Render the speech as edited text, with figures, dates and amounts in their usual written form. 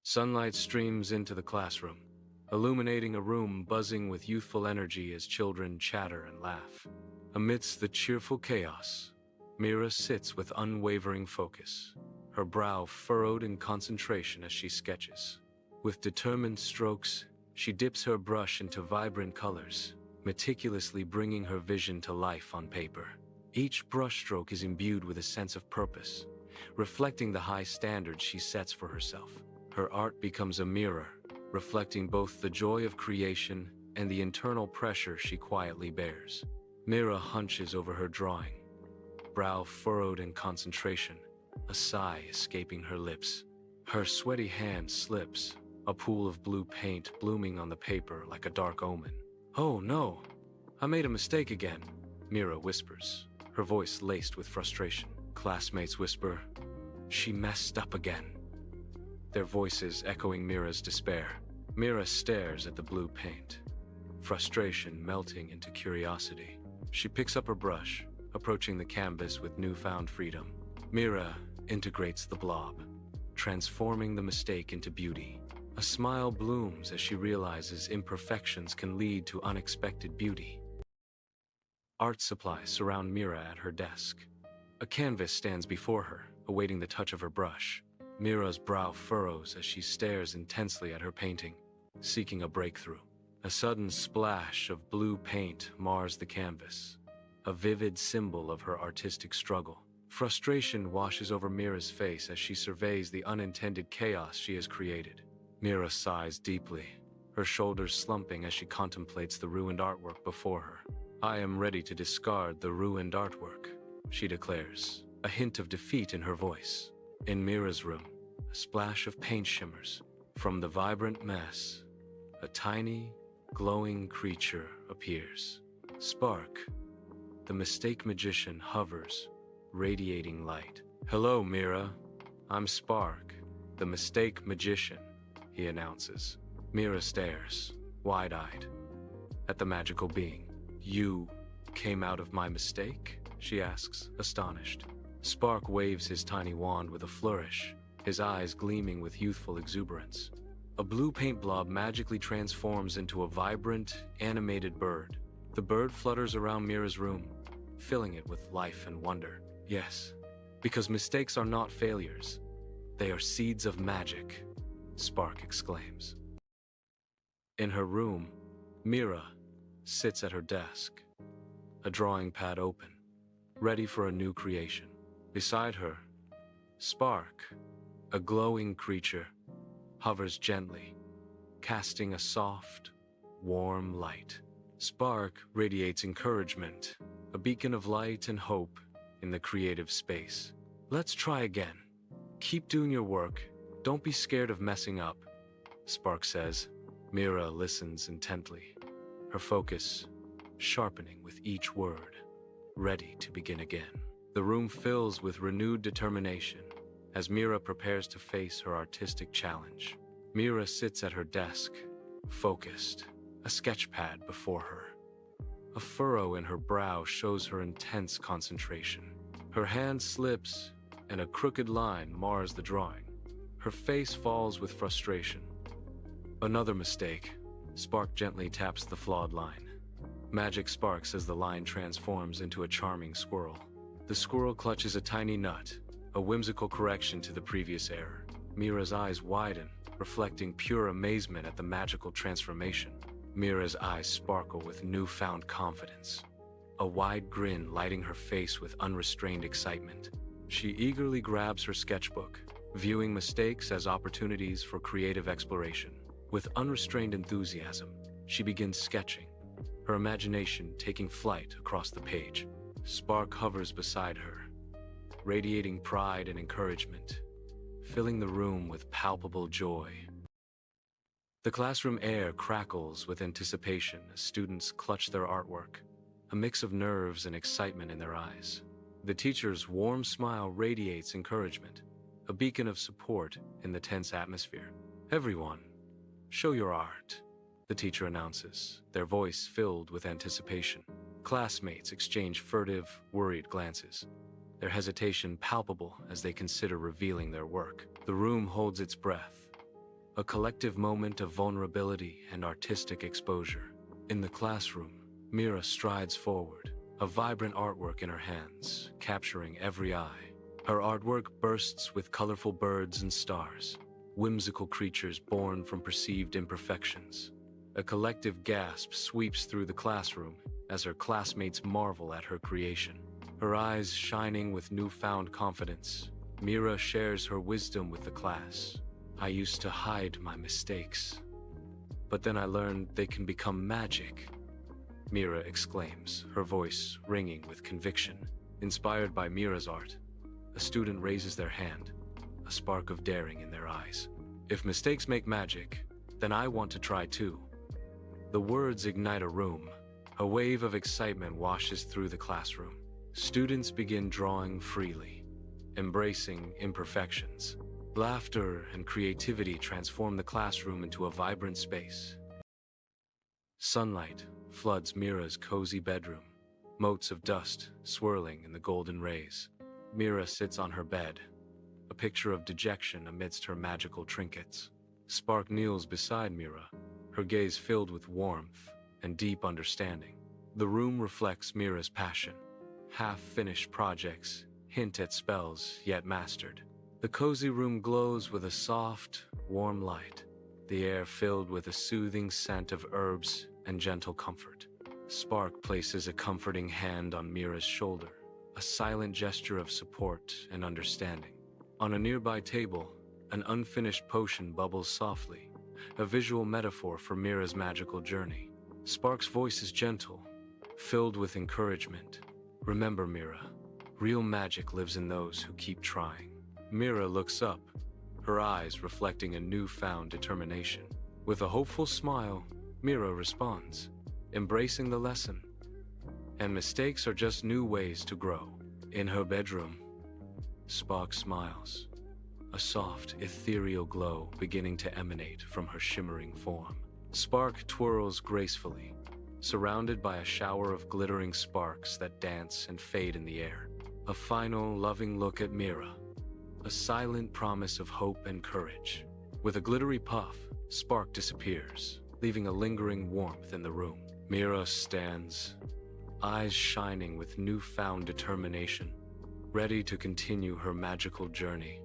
Sunlight streams into the classroom, illuminating a room buzzing with youthful energy as children chatter and laugh. Amidst the cheerful chaos, Mira sits with unwavering focus, her brow furrowed in concentration as she sketches. With determined strokes, she dips her brush into vibrant colors, meticulously bringing her vision to life on paper. Each brushstroke is imbued with a sense of purpose, reflecting the high standards she sets for herself. Her art becomes a mirror, reflecting both the joy of creation and the internal pressure she quietly bears. Mira hunches over her drawing, brow furrowed in concentration, a sigh escaping her lips. Her sweaty hand slips, a pool of blue paint blooming on the paper like a dark omen. "Oh no, I made a mistake again," Mira whispers, her voice laced with frustration. Classmates whisper, "She messed up again," their voices echoing Mira's despair. Mira stares at the blue paint, frustration melting into curiosity. She picks up her brush, approaching the canvas with newfound freedom. Mira integrates the blob, transforming the mistake into beauty. A smile blooms as she realizes imperfections can lead to unexpected beauty. Art supplies surround Mira at her desk. A canvas stands before her, awaiting the touch of her brush. Mira's brow furrows as she stares intensely at her painting, seeking a breakthrough. A sudden splash of blue paint mars the canvas, a vivid symbol of her artistic struggle. Frustration washes over Mira's face as she surveys the unintended chaos she has created. Mira sighs deeply, her shoulders slumping as she contemplates the ruined artwork before her. "I am ready to discard the ruined artwork," she declares, a hint of defeat in her voice. In Mira's room, a splash of paint shimmers. From the vibrant mess, a tiny, glowing creature appears. Spark, the mistake magician, hovers, radiating light. "Hello, Mira. I'm Spark, the mistake magician," he announces. Mira stares, wide-eyed, at the magical being. "You came out of my mistake?" she asks, astonished. Spark waves his tiny wand with a flourish, his eyes gleaming with youthful exuberance. A blue paint blob magically transforms into a vibrant, animated bird. The bird flutters around Mira's room, filling it with life and wonder. "Yes, because mistakes are not failures. They are seeds of magic," Spark exclaims. In her room, Mira sits at her desk, a drawing pad open, ready for a new creation. Beside her, Spark, a glowing creature, hovers gently, casting a soft, warm light. Spark radiates encouragement, a beacon of light and hope in the creative space. "Let's try again. Keep doing your work. Don't be scared of messing up," Spark says. Mira listens intently, her focus sharpening with each word, ready to begin again. The room fills with renewed determination as Mira prepares to face her artistic challenge. Mira sits at her desk, focused, a sketch pad before her. A furrow in her brow shows her intense concentration. Her hand slips, and a crooked line mars the drawing. Her face falls with frustration. "Another mistake." Spark gently taps the flawed line. Magic sparks as the line transforms into a charming squirrel. The squirrel clutches a tiny nut, a whimsical correction to the previous error. Mira's eyes widen, reflecting pure amazement at the magical transformation. Mira's eyes sparkle with newfound confidence, a wide grin lighting her face with unrestrained excitement. She eagerly grabs her sketchbook, viewing mistakes as opportunities for creative exploration. With unrestrained enthusiasm, she begins sketching, her imagination taking flight across the page. Spark hovers beside her, radiating pride and encouragement, filling the room with palpable joy. The classroom air crackles with anticipation as students clutch their artwork, a mix of nerves and excitement in their eyes. The teacher's warm smile radiates encouragement, a beacon of support in the tense atmosphere. "Everyone, show your art," the teacher announces, their voice filled with anticipation. Classmates exchange furtive, worried glances, their hesitation palpable as they consider revealing their work. The room holds its breath, a collective moment of vulnerability and artistic exposure. In the classroom, Mira strides forward, a vibrant artwork in her hands, capturing every eye. Her artwork bursts with colorful birds and stars, whimsical creatures born from perceived imperfections. A collective gasp sweeps through the classroom as her classmates marvel at her creation. Her eyes shining with newfound confidence, Mira shares her wisdom with the class. I used to hide my mistakes, but then I learned they can become magic. Mira exclaims, her voice ringing with conviction. Inspired by Mira's art, a student raises their hand, a spark of daring in their eyes. If mistakes make magic, then I want to try too. The words ignite a room. A wave of excitement washes through the classroom. Students begin drawing freely, embracing imperfections. Laughter and creativity transform the classroom into a vibrant space. Sunlight floods Mira's cozy bedroom, motes of dust swirling in the golden rays. Mira sits on her bed, a picture of dejection amidst her magical trinkets. Spark kneels beside Mira, her gaze filled with warmth and deep understanding. The room reflects Mira's passion. Half-finished projects hint at spells yet mastered. The cozy room glows with a soft, warm light, the air filled with a soothing scent of herbs and gentle comfort. Spark places a comforting hand on Mira's shoulder, a silent gesture of support and understanding. On a nearby table, an unfinished potion bubbles softly, a visual metaphor for Mira's magical journey. Spark's voice is gentle, filled with encouragement. Remember, Mira, real magic lives in those who keep trying. Mira looks up, her eyes reflecting a newfound determination. With a hopeful smile, Mira responds, embracing the lesson. And mistakes are just new ways to grow. In her bedroom, Spark smiles, a soft, ethereal glow beginning to emanate from her shimmering form. Spark twirls gracefully, surrounded by a shower of glittering sparks that dance and fade in the air. A final, loving look at Mira, a silent promise of hope and courage. With a glittery puff, Spark disappears, leaving a lingering warmth in the room. Mira stands, eyes shining with newfound determination, ready to continue her magical journey.